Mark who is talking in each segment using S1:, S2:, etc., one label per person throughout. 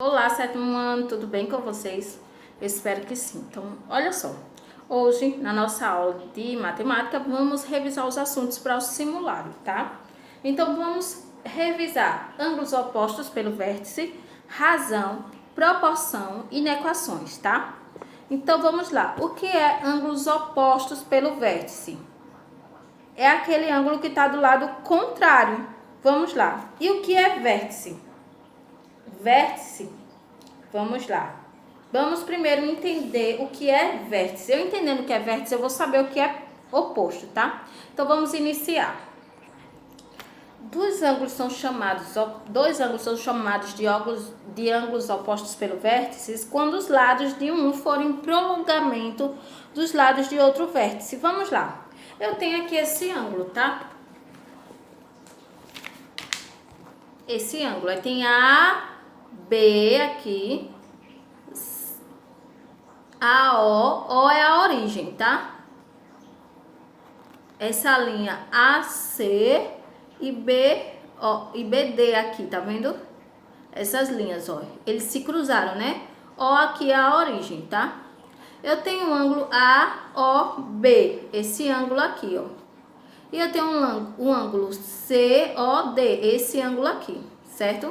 S1: Olá, sétimo ano, tudo bem com vocês? Eu espero que sim. Então, olha só. Hoje, na nossa aula de matemática, vamos revisar os assuntos para o simulado, tá? Então, vamos revisar ângulos opostos pelo vértice, razão, proporção e inequações, tá? Então, vamos lá. O que é ângulos opostos pelo vértice? É aquele ângulo que está do lado contrário. Vamos lá. E o que é vértice? Vértice, vamos lá. Vamos primeiro entender o que é vértice. Eu entendendo o que é vértice, eu vou saber o que é oposto, tá? Então vamos iniciar. Dois ângulos são chamados de ângulos opostos pelo vértice quando os lados de um forem prolongamento dos lados de outro vértice. Vamos lá. Eu tenho aqui esse ângulo, tá? Esse ângulo. Aí tem A, B aqui, O é a origem, tá? Essa linha AC e BD aqui, tá vendo? Essas linhas, ó, eles se cruzaram, né? O aqui é a origem, tá? Eu tenho o ângulo AOB, esse ângulo aqui, ó. E eu tenho um ângulo COD, esse ângulo aqui, certo?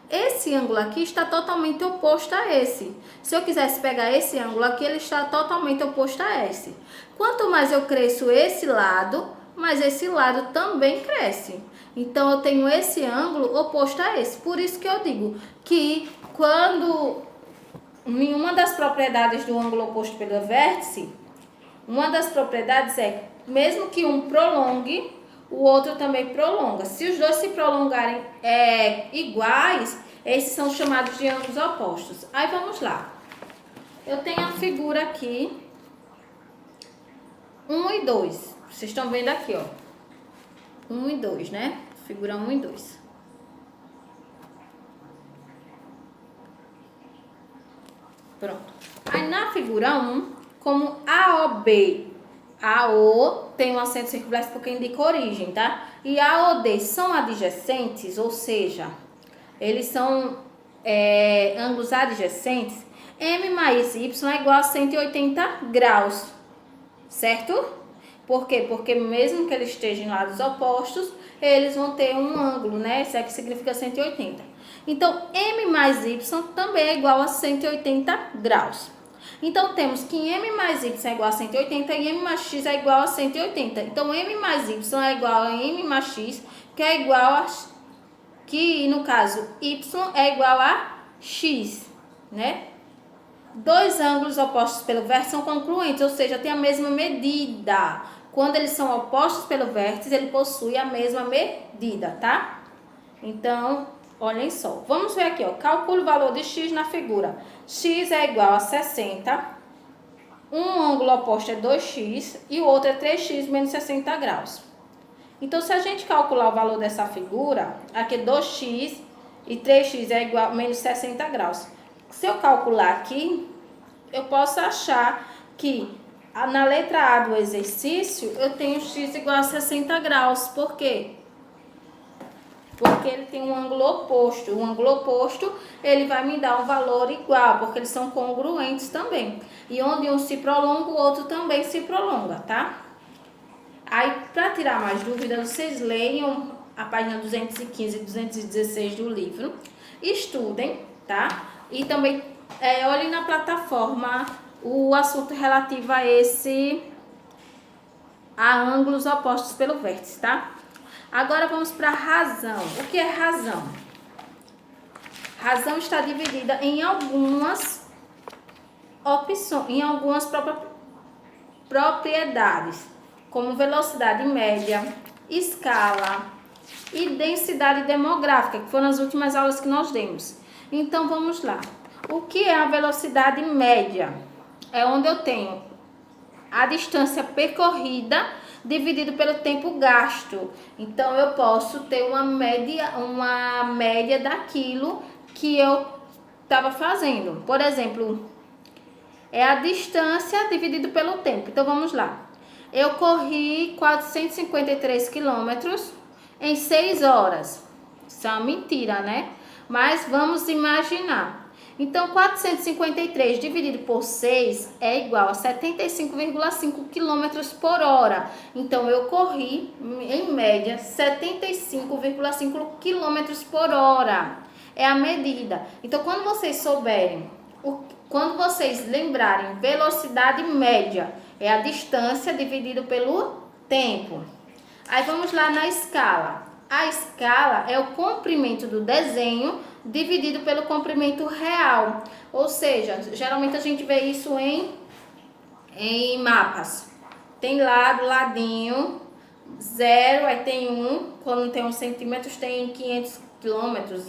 S1: Esse ângulo aqui está totalmente oposto a esse. Se eu quisesse pegar esse ângulo aqui, ele está totalmente oposto a esse. Quanto mais eu cresço esse lado, mais esse lado também cresce. Então, eu tenho esse ângulo oposto a esse. Por isso que eu digo que quando nenhuma das propriedades do ângulo oposto pelo vértice, uma das propriedades é, mesmo que um prolongue, o outro também prolonga. Se os dois se prolongarem iguais, esses são chamados de ângulos opostos. Aí vamos lá. Eu tenho a figura aqui, 1 e 2. Vocês estão vendo aqui, ó. 1 e 2, né? Figura 1 e 2. Pronto. Aí na figura 1, como AOB, AO tem um acento circular porque indica origem, tá? E AOD são adjacentes, ou seja, eles são ângulos adjacentes. M mais Y é igual a 180 graus, certo? Por quê? Porque mesmo que eles estejam em lados opostos, eles vão ter um ângulo, né? Isso aqui significa 180. Então, M mais Y também é igual a 180 graus. Então, temos que M mais Y é igual a 180 e M mais X é igual a 180. Então, M mais Y é igual a M mais X, que é igual a... que, no caso, Y é igual a X, né? Dois ângulos opostos pelo vértice são congruentes, ou seja, tem a mesma medida. Quando eles são opostos pelo vértice, ele possui a mesma medida, tá? Então, olhem só. Vamos ver aqui, ó. Calcule o valor de X na figura. X é igual a 60. Um ângulo oposto é 2x e o outro é 3x menos 60 graus. Então, se a gente calcular o valor dessa figura, aqui 2x e 3x é igual a menos 60 graus. Se eu calcular aqui, eu posso achar que na letra A do exercício, eu tenho x igual a 60 graus. Por quê? Porque ele tem um ângulo oposto. O ângulo oposto, ele vai me dar um valor igual, porque eles são congruentes também. E onde um se prolonga, o outro também se prolonga, tá? Aí, para tirar mais dúvidas, vocês leiam a página 215 e 216 do livro. Estudem, tá? E também olhem na plataforma o assunto relativo a ângulos opostos pelo vértice, tá? Agora vamos para a razão. O que é razão? Razão está dividida em algumas opções, em algumas propriedades, como velocidade média, escala e densidade demográfica, que foram as últimas aulas que nós demos. Então vamos lá. O que é a velocidade média? É onde eu tenho a distância percorrida dividido pelo tempo gasto. Então, eu posso ter uma média daquilo que eu estava fazendo. Por exemplo, é a distância dividido pelo tempo. Então, vamos lá. Eu corri 453 quilômetros em 6 horas. Isso é uma mentira, né? Mas vamos imaginar. Então, 453 dividido por 6 é igual a 75,5 km por hora. Então, eu corri, em média, 75,5 km por hora. É a medida. Então, quando vocês souberem, quando vocês lembrarem, velocidade média é a distância dividido pelo tempo. Aí, vamos lá na escala. A escala é o comprimento do desenho dividido pelo comprimento real. Ou seja, geralmente a gente vê isso em mapas. Tem lado, ladinho, 0, aí tem 1. Quando tem 1 centímetros, tem 500 quilômetros,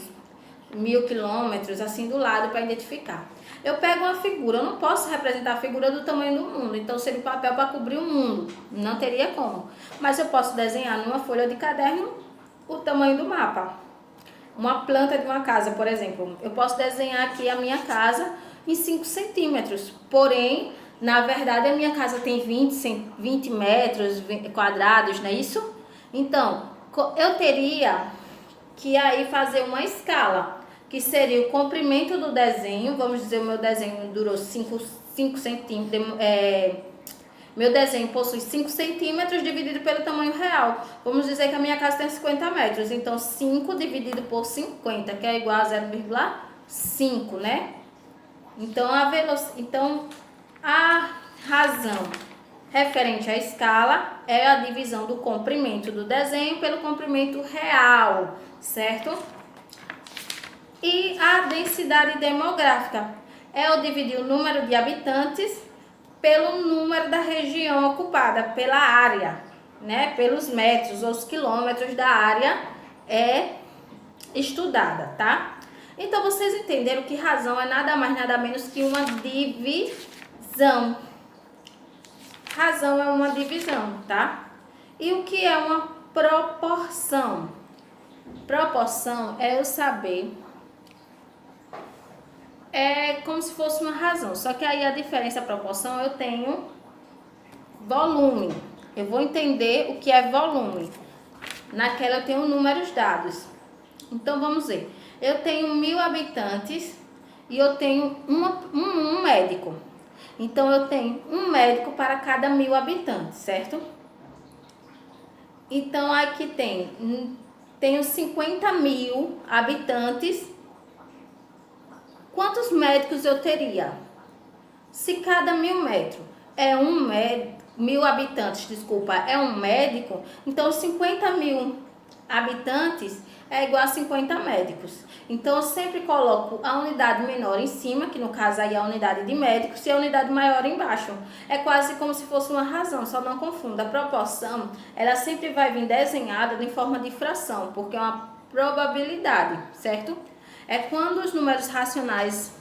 S1: 1000 quilômetros, assim do lado para identificar. Eu pego uma figura, eu não posso representar a figura do tamanho do mundo, então seria o papel para cobrir o mundo, não teria como. Mas eu posso desenhar numa folha de caderno o tamanho do mapa. Uma planta de uma casa, por exemplo, eu posso desenhar aqui a minha casa em 5 centímetros, porém, na verdade, a minha casa tem 20 metros quadrados, não é isso? Então, eu teria que aí fazer uma escala, que seria o comprimento do desenho. Vamos dizer, o meu desenho durou 5 centímetros, meu desenho possui 5 centímetros dividido pelo tamanho real. Vamos dizer que a minha casa tem 50 metros. Então, 5 dividido por 50, que é igual a 0,5, né? Então, a razão referente à escala é a divisão do comprimento do desenho pelo comprimento real, certo? E a densidade demográfica é o dividir o número de habitantes pelo número da região ocupada, pela área, né? Pelos metros ou os quilômetros da área estudada, tá? Então, vocês entenderam que razão é nada mais, nada menos que uma divisão. Razão é uma divisão, tá? E o que é uma proporção? Proporção é eu saber... É como se fosse uma razão, só que aí a diferença, a proporção, eu tenho volume. Eu vou entender o que é volume. Naquela eu tenho números dados. Então, vamos ver. Eu tenho 1000 habitantes e eu tenho um médico. Então, eu tenho um médico para cada 1000 habitantes, certo? Então, aqui tenho 50.000 habitantes. Quantos médicos eu teria? Se cada 1000 metros é 1000 habitantes, desculpa, é um médico, então 50.000 habitantes é igual a 50 médicos. Então, eu sempre coloco a unidade menor em cima, que no caso aí é a unidade de médicos, e a unidade maior embaixo. É quase como se fosse uma razão, só não confunda. A proporção, ela sempre vai vir desenhada em forma de fração, porque é uma probabilidade, certo? É quando os números racionais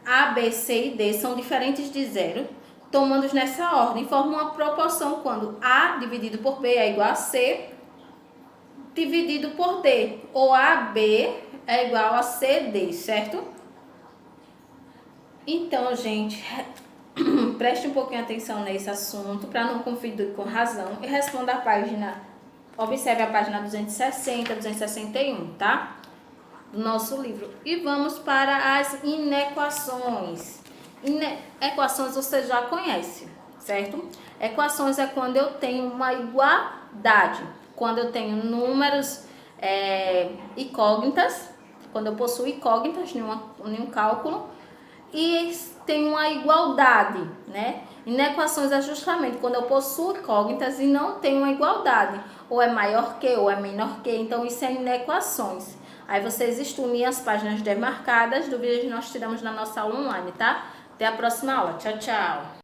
S1: A, B, C e D são diferentes de zero, tomando nessa ordem, formam uma proporção quando A dividido por B é igual a C dividido por D, ou AB é igual a CD, certo? Então, gente, preste um pouquinho atenção nesse assunto para não confundir com razão e responda a página, observe a página 260, 261, tá? Do nosso livro. E vamos para as inequações. Equações você já conhece, certo? Equações é quando eu tenho uma igualdade, quando eu tenho números incógnitas, quando eu possuo incógnitas em um cálculo e tenho uma igualdade, né? Inequações é justamente quando eu possuo incógnitas e não tenho uma igualdade, ou é maior que, ou é menor que, então isso é inequações. Aí vocês estudem as páginas demarcadas do vídeo que nós tiramos na nossa aula online, tá? Até a próxima aula. Tchau, tchau!